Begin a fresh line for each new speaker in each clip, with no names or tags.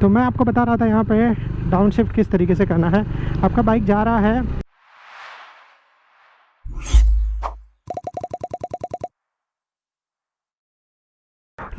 तो मैं आपको बता रहा था यहाँ पे डाउन शिफ्ट किस तरीके से करना है। आपका बाइक जा रहा है,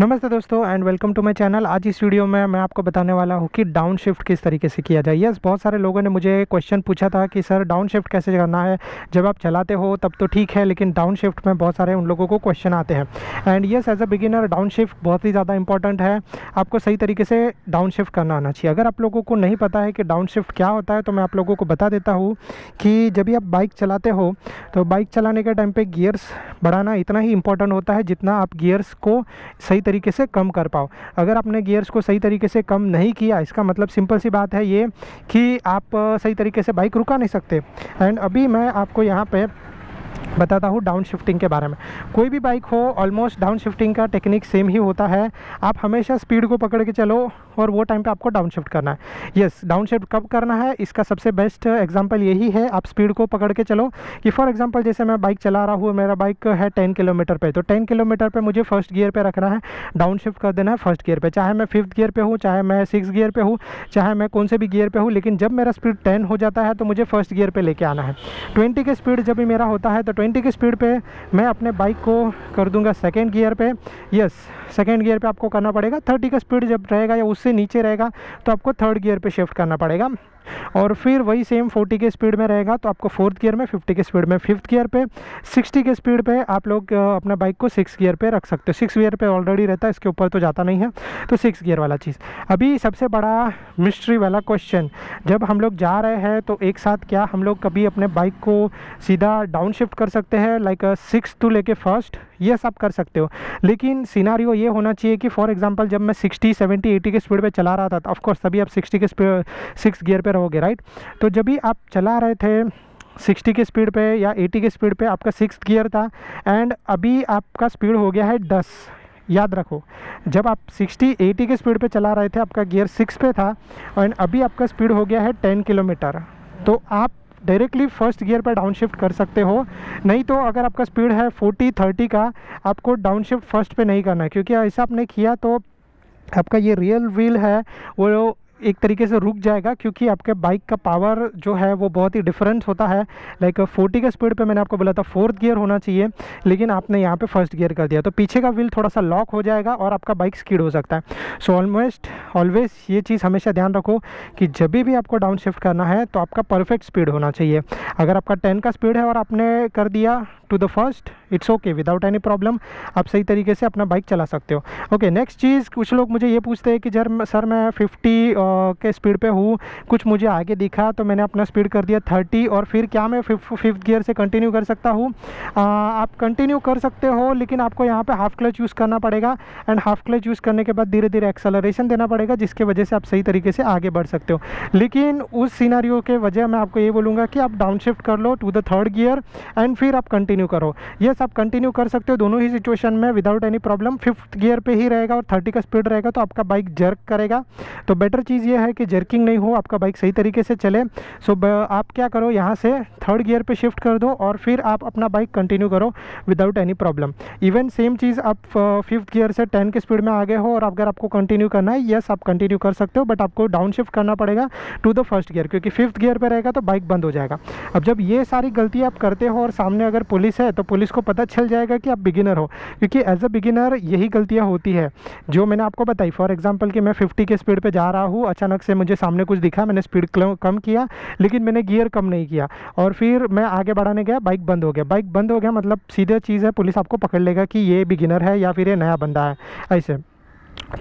नमस्ते दोस्तों and welcome to my channel. आज इस वीडियो में मैं आपको बताने वाला हूँ कि डाउन शिफ्ट किस तरीके से किया जाए। यस, बहुत सारे लोगों ने मुझे क्वेश्चन पूछा था कि सर डाउन शिफ्ट कैसे करना है। जब आप चलाते हो तब तो ठीक है, लेकिन डाउन शिफ्ट में बहुत सारे उन लोगों को क्वेश्चन आते हैं। And yes, as a beginner down shift बहुत ही ज़्यादा इंपॉर्टेंट है। आपको सही तरीके से डाउन शिफ्ट करना आना चाहिए। अगर आप लोगों को नहीं पता है कि डाउन शिफ्ट क्या होता है तो मैं आप लोगों को बता देता हूँ कि जब भी आप बाइक चलाते हो तो बाइक चलाने के टाइम पर गियर्स बढ़ाना इतना ही इंपॉर्टेंट होता है जितना आप गियर्स को सही तरीके से कम कर पाओ। अगर आपने गियर्स को सही तरीके से कम नहीं किया, इसका मतलब सिंपल सी बात है ये कि आप सही तरीके से बाइक रुका नहीं सकते। एंड अभी मैं आपको यहाँ पे बताता हूँ डाउन शिफ्टिंग के बारे में। कोई भी बाइक हो, ऑलमोस्ट डाउन शिफ्टिंग का टेक्निक सेम ही होता है। आप हमेशा स्पीड को पकड़ के चलो और वो टाइम पे आपको डाउन शिफ्ट करना है। यस, डाउन शिफ्ट कब करना है इसका सबसे बेस्ट एग्जांपल यही है। आप स्पीड को पकड़ के चलो कि फॉर एग्जांपल जैसे मैं बाइक चला रहा हूँ, मेरा बाइक है 10 किलोमीटर पे, तो 10 किलोमीटर पे मुझे फर्स्ट गियर पे रखना है, डाउन शिफ्ट कर देना है फर्स्ट गियर पे। चाहे मैं 5th गियर पे हूँ, चाहे मैं 6th गियर पे हूँ, चाहे मैं कौन से भी गियर पे हूँ, लेकिन जब मेरा स्पीड 10 हो जाता है तो मुझे फर्स्ट गियर पे लेके आना है। 20 के स्पीड जब भी मेरा होता है तो 20 की स्पीड पे मैं अपने बाइक को कर दूंगा सेकेंड गियर पे। यस, सेकेंड गियर पे आपको करना पड़ेगा। 30 का स्पीड जब रहेगा या उससे नीचे रहेगा तो आपको थर्ड गियर पे शिफ्ट करना पड़ेगा। और फिर वही सेम 40 के स्पीड में रहेगा तो आपको 4th गियर में, 50 के स्पीड में 5th गियर पे, 60 के स्पीड पे आप लोग अपना बाइक को 6th गियर पे रख सकते हो। 6th गियर पे ऑलरेडी रहता है, इसके ऊपर तो जाता नहीं है, तो 6th गियर वाला चीज़। अभी सबसे बड़ा मिस्ट्री वाला क्वेश्चन, जब हम लोग जा रहे हैं तो एक साथ क्या हम लोग कभी अपने बाइक को सीधा डाउन शिफ्ट कर सकते हैं लाइक 6th टू लेके फर्स्ट? यस, आप कर सकते हो, लेकिन सिनारियो ये होना चाहिए कि फॉर एग्जांपल जब मैं 60, 70, 80 के स्पीड पे चला रहा था, तो ऑफकोर्स तभी आप 60 के स्पीड 6th गियर पे रहोगे, राइट? तो जब भी आप चला रहे थे 60 के स्पीड पे या 80 के स्पीड पे, आपका 6th गियर था एंड अभी आपका स्पीड हो गया है 10। याद रखो, जब आप 60, 80 के स्पीड पे चला रहे थे आपका गियर 6 पे था और अभी आपका स्पीड हो गया है 10 किलोमीटर, तो आप डायरेक्टली फर्स्ट गियर पर डाउन शिफ्ट कर सकते हो। नहीं तो अगर आपका स्पीड है 40, 30 का, आपको डाउन शिफ्ट फर्स्ट पे नहीं करना है, क्योंकि ऐसा आपने किया तो आपका ये रियल व्हील है वो एक तरीके से रुक जाएगा, क्योंकि आपके बाइक का पावर जो है वो बहुत ही डिफरेंट होता है। लाइक 40 के स्पीड पे मैंने आपको बोला था 4th गियर होना चाहिए, लेकिन आपने यहाँ पे फर्स्ट गियर कर दिया तो पीछे का व्हील थोड़ा सा लॉक हो जाएगा और आपका बाइक स्किड हो सकता है। सो ऑलवेज ये चीज़ हमेशा ध्यान रखो कि जब भी आपको डाउन शिफ्ट करना है तो आपका परफेक्ट स्पीड होना चाहिए। अगर आपका 10 का स्पीड है और आपने कर दिया to the first, it's okay, without any problem, आप सही तरीके से अपना बाइक चला सकते हो। ओके, नेक्स्ट चीज़, कुछ लोग मुझे ये पूछते हैं कि सर मैं 50 के स्पीड पे हूँ, कुछ मुझे आगे दिखा तो मैंने अपना स्पीड कर दिया 30, और फिर क्या मैं 5th गियर से कंटिन्यू कर सकता हूँ? आप कंटिन्यू कर सकते हो, लेकिन आपको यहाँ पे हाफ क्लच यूज़ करना पड़ेगा एंड हाफ क्लच यूज़ करने के बाद धीरे धीरे एक्सेलरेशन देना पड़ेगा, जिसके वजह से आप सही तरीके से आगे बढ़ सकते हो। लेकिन उस सिनारियो के वजह मैं आपको ये बोलूँगा कि आप डाउन शिफ्ट कर लो to the 3rd gear and फिर आप कंटिन्यू करो। यस, आप कंटिन्यू कर सकते हो दोनों ही सिचुएशन में without any problem. 5th gear पे ही रहेगा और 30 का स्पीड रहेगा तो आपका बाइक जर्क करेगा, तो बेटर चीज़ ये है कि जर्किंग नहीं हो, आपका बाइक सही तरीके से चले। सो आप क्या करो, यहाँ से 3rd गियर पे शिफ्ट कर दो और फिर आप अपना बाइक कंटिन्यू करो without any problem. Even same चीज़ आप 5th गियर से 10 के स्पीड में आगे हो और अगर आपको कंटिन्यू करना है, यस आप कंटिन्यू कर सकते हो, बट आपको डाउन शिफ्ट करना पड़ेगा टू द 1st गियर, क्योंकि 5th गियर पे रहेगा तो बाइक बंद हो जाएगा। अब जब ये सारी गलती आप करते हो और सामने अगर पुलिस है तो पुलिस को पता चल जाएगा कि आप बिगिनर हो, क्योंकि एज अ बिगिनर यही गलतियाँ होती है जो मैंने आपको बताई। फॉर एग्जांपल कि मैं 50 के स्पीड पे जा रहा हूँ, अचानक से मुझे सामने कुछ दिखा, मैंने स्पीड कम किया लेकिन मैंने गियर कम नहीं किया और फिर मैं आगे बढ़ाने गया, बाइक बंद हो गया। बाइक बंद हो गया मतलब सीधे चीज़ है, पुलिस आपको पकड़ लेगा कि ये बिगिनर है या फिर ये नया बंदा है, ऐसे।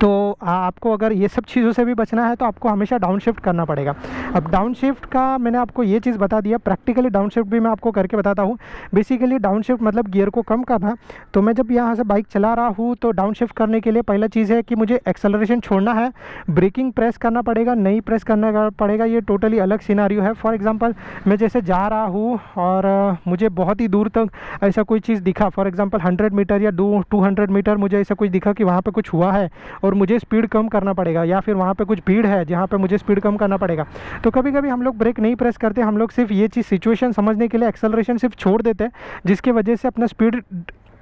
तो आपको अगर ये सब चीज़ों से भी बचना है तो आपको हमेशा डाउन शिफ्ट करना पड़ेगा। अब डाउन शिफ्ट का मैंने आपको ये चीज़ बता दिया, प्रैक्टिकली डाउन शिफ्ट भी मैं आपको करके बताता हूँ। बेसिकली डाउन शिफ्ट मतलब गियर को कम करना। तो मैं जब यहाँ से बाइक चला रहा हूँ तो डाउन शिफ्ट करने के लिए पहला चीज़ है कि मुझे एक्सेलरेशन छोड़ना है, ब्रेकिंग प्रेस करना पड़ेगा, नहीं प्रेस करना पड़ेगा, ये टोटली अलग सिनारियो है। फॉर एग्जांपल मैं जैसे जा रहा हूँ और मुझे बहुत ही दूर तक ऐसा कोई चीज़ दिखा, फॉर एग्जांपल 100 मीटर या 200 मीटर मुझे ऐसा कुछ दिखा कि वहाँ पे कुछ हुआ है और मुझे स्पीड कम करना पड़ेगा, या फिर वहाँ पे कुछ भीड़ है जहाँ पे मुझे स्पीड कम करना पड़ेगा, तो कभी कभी हम लोग ब्रेक नहीं प्रेस करते, हम लोग सिर्फ ये चीज़ सिचुएशन समझने के लिए एक्सेलरेशन सिर्फ छोड़ देते हैं, जिसकी वजह से अपना स्पीड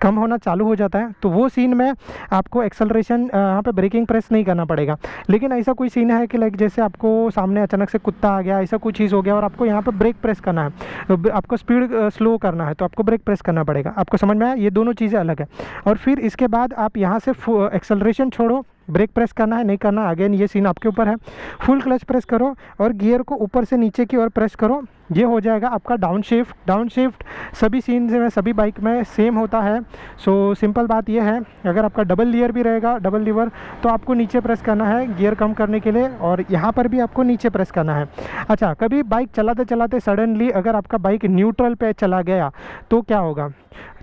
कम होना चालू हो जाता है, तो वो सीन में आपको एक्सेलरेशन यहाँ पे ब्रेकिंग प्रेस नहीं करना पड़ेगा। लेकिन ऐसा कोई सीन है कि लाइक जैसे आपको सामने अचानक से कुत्ता आ गया, ऐसा कोई चीज़ हो गया और आपको यहाँ पे ब्रेक प्रेस करना है, तो आपको स्पीड स्लो करना है, तो आपको ब्रेक प्रेस करना पड़ेगा। आपको समझ में आया? ये दोनों चीज़ें अलग है। और फिर इसके बाद आप यहाँ से एक्सेलरेशन छोड़ो, ब्रेक प्रेस करना है नहीं करना, अगेन ये सीन आपके ऊपर है। फुल क्लच प्रेस करो और गियर को ऊपर से नीचे की ओर प्रेस करो, ये हो जाएगा आपका डाउन शिफ्ट। डाउन शिफ्ट सभी सीन में सभी बाइक में सेम होता है। सो सिंपल बात ये है, अगर आपका डबल लीवर भी रहेगा, डबल लीवर, तो आपको नीचे प्रेस करना है गियर कम करने के लिए, और यहाँ पर भी आपको नीचे प्रेस करना है। अच्छा, कभी बाइक चलाते चलाते सडनली अगर आपका बाइक न्यूट्रल पे चला गया तो क्या होगा?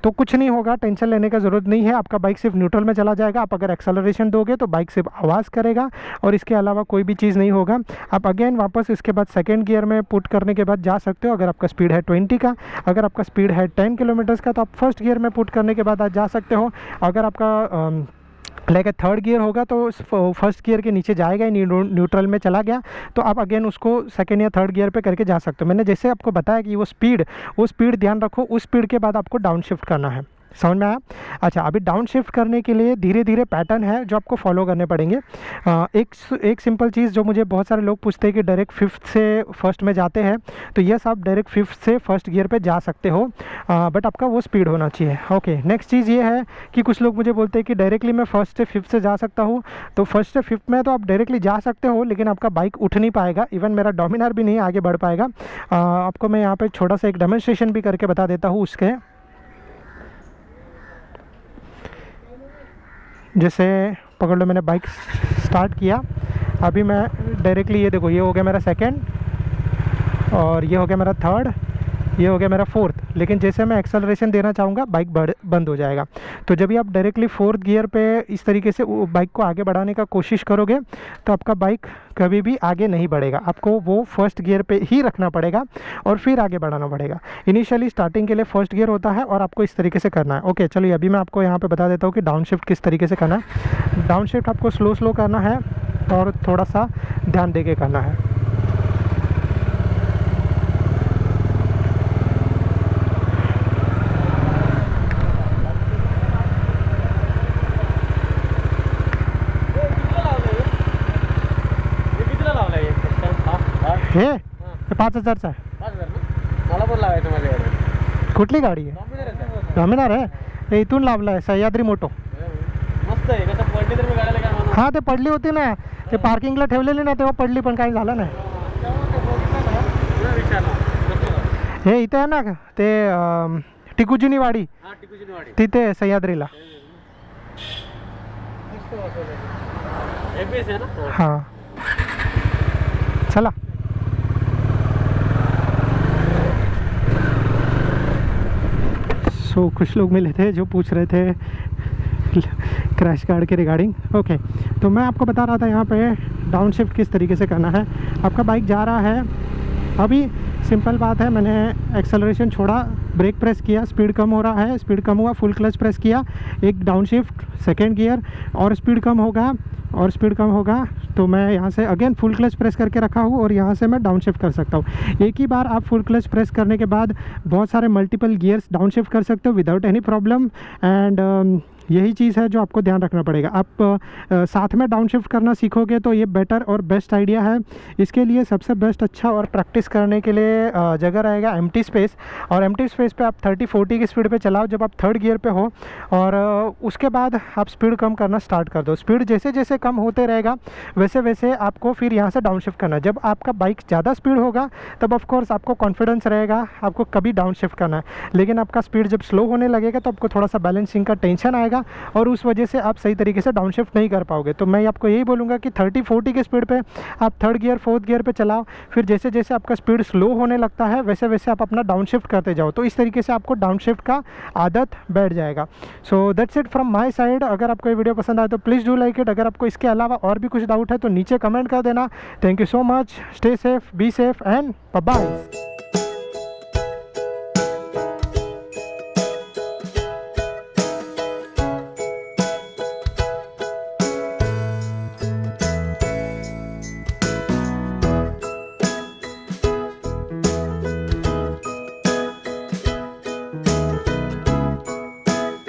तो कुछ नहीं होगा, टेंशन लेने का ज़रूरत नहीं है, आपका बाइक सिर्फ न्यूट्रल में चला जाएगा। आप अगर एक्सेलरेशन दोगे तो बाइक सिर्फ आवाज़ करेगा और इसके अलावा कोई भी चीज़ नहीं होगा। आप अगेन वापस इसके बाद सेकेंड गियर में पुट करने के बाद जा सकते हो। अगर आपका स्पीड है 20 का, अगर आपका स्पीड है 10 किलोमीटर्स का, तो आप फर्स्ट गियर में पुट करने के बाद आज जा सकते हो। अगर आपका लाइक थर्ड गियर होगा तो फर्स्ट गियर के नीचे जाएगा ही, न्यूट्रल में चला गया तो आप अगेन उसको सेकेंड या थर्ड गियर पे करके जा सकते हो। मैंने जैसे आपको बताया कि वो स्पीड ध्यान रखो, उस स्पीड के बाद आपको डाउन शिफ्ट करना है। समझ में आया? अच्छा, अभी डाउन शिफ्ट करने के लिए धीरे धीरे पैटर्न है जो आपको फॉलो करने पड़ेंगे। एक सिंपल चीज़ जो मुझे बहुत सारे लोग पूछते हैं कि डायरेक्ट फिफ्थ से फर्स्ट में जाते हैं, तो यस आप डायरेक्ट फिफ्थ से फर्स्ट गियर पे जा सकते हो, बट आपका वो स्पीड होना चाहिए। ओके, नेक्स्ट चीज़ ये है कि कुछ लोग मुझे बोलते हैं कि डायरेक्टली मैं फर्स्ट से फिफ्थ से जा सकता हूँ। तो फर्स्ट से फिफ्थ में तो आप डायरेक्टली जा सकते हो, लेकिन आपका बाइक उठ नहीं पाएगा, इवन मेरा डोमिनार भी नहीं आगे बढ़ पाएगा। आपको मैं यहाँ पर छोटा सा एक डेमोन्स्ट्रेशन भी करके बता देता हूँ उसके। जैसे पकड़ लो, मैंने बाइक स्टार्ट किया, अभी मैं डायरेक्टली ये देखो, ये हो गया मेरा सेकंड और ये हो गया मेरा थर्ड, ये हो गया मेरा फोर्थ। लेकिन जैसे मैं एक्सेलरेशन देना चाहूँगा बाइक बंद हो जाएगा। तो जब भी आप डायरेक्टली फोर्थ गियर पे इस तरीके से बाइक को आगे बढ़ाने का कोशिश करोगे तो आपका बाइक कभी भी आगे नहीं बढ़ेगा, आपको वो फर्स्ट गियर पे ही रखना पड़ेगा और फिर आगे बढ़ाना पड़ेगा। इनिशियली स्टार्टिंग के लिए फर्स्ट गियर होता है और आपको इस तरीके से करना है। ओके, चलिए अभी मैं आपको यहाँ पे बता देता हूँ कि डाउन शिफ्ट किस तरीके से करना है। डाउन शिफ्ट आपको स्लो करना है और थोड़ा सा ध्यान दे के करना है। हे 5,000चा आहे.
5,000 ना? मला पण लावायचं माझ्याकडे.
कुठली गाडी आहे? डॉमिनार आहे. ते इथून लावला आहे, सह्याद्री मोटो.
मस्त आहे. कसं पडली तर मी गाड्याला काय म्हणू?
हां, ते पडली होती ना, ते पार्किंगला ठेवलेली ना, तेव्हा पडली पण काही झालं नाही. हे इथे आहे ना ते टिकुजीनी वाडी,
हां टिकुजीनी वाडी
तिथे सह्याद्रीला.
एबीएस आहे ना?
हाँ, चला. सो कुछ लोग मिले थे जो पूछ रहे थे क्रैश गार्ड के रिगार्डिंग। ओके, तो मैं आपको बता रहा था यहाँ पे डाउन शिफ्ट किस तरीके से करना है। आपका बाइक जा रहा है, अभी सिंपल बात है, मैंने एक्सेलरेशन छोड़ा, ब्रेक प्रेस किया, स्पीड कम हो रहा है, स्पीड कम हुआ, फुल क्लच प्रेस किया, एक डाउन शिफ्ट, सेकेंड गियर, और स्पीड कम होगा और स्पीड कम होगा तो मैं यहाँ से अगेन फुल क्लच प्रेस करके रखा हूँ और यहाँ से मैं डाउन शिफ्ट कर सकता हूँ। एक ही बार आप फुल क्लच प्रेस करने के बाद बहुत सारे मल्टीपल गियर्स डाउन शिफ्ट कर सकते हो विदाउट एनी प्रॉब्लम। एंड यही चीज़ है जो आपको ध्यान रखना पड़ेगा। आप साथ में डाउन शिफ्ट करना सीखोगे तो ये बेटर और बेस्ट आइडिया है। इसके लिए सबसे बेस्ट अच्छा और प्रैक्टिस करने के लिए जगह रहेगा एम्प्टी स्पेस, और एम्प्टी स्पेस पे आप 30-40 की स्पीड पे चलाओ जब आप थर्ड गियर पे हो, और उसके बाद आप स्पीड कम करना स्टार्ट कर दो। स्पीड जैसे जैसे कम होते रहेगा वैसे वैसे आपको फिर यहाँ से डाउन शिफ्ट करना है। जब आपका बाइक ज़्यादा स्पीड होगा तब ऑफकोर्स आपको कॉन्फिडेंस रहेगा आपको कभी डाउन शिफ्ट करना है, लेकिन आपका स्पीड जब स्लो होने लगेगा तो आपको थोड़ा सा बैलेंसिंग का टेंशन आएगा और उस वजह से आप सही तरीके से डाउन शिफ्ट नहीं कर पाओगे। तो मैं आपको यही बोलूँगा कि 30-40 की स्पीड पे आप थर्ड गियर फोर्थ गियर पे चलाओ, फिर जैसे जैसे आपका स्पीड स्लो होने लगता है वैसे वैसे आप अपना डाउन शिफ्ट करते जाओ, तो इस तरीके से आपको डाउन शिफ्ट का आदत बैठ जाएगा। So that's it from my side. अगर आपको ये वीडियो पसंद आए तो प्लीज़ डू लाइक इट। अगर आपको इसके अलावा और भी कुछ डाउट है तो नीचे कमेंट कर देना। Thank you so much, stay safe, be safe and bye bye.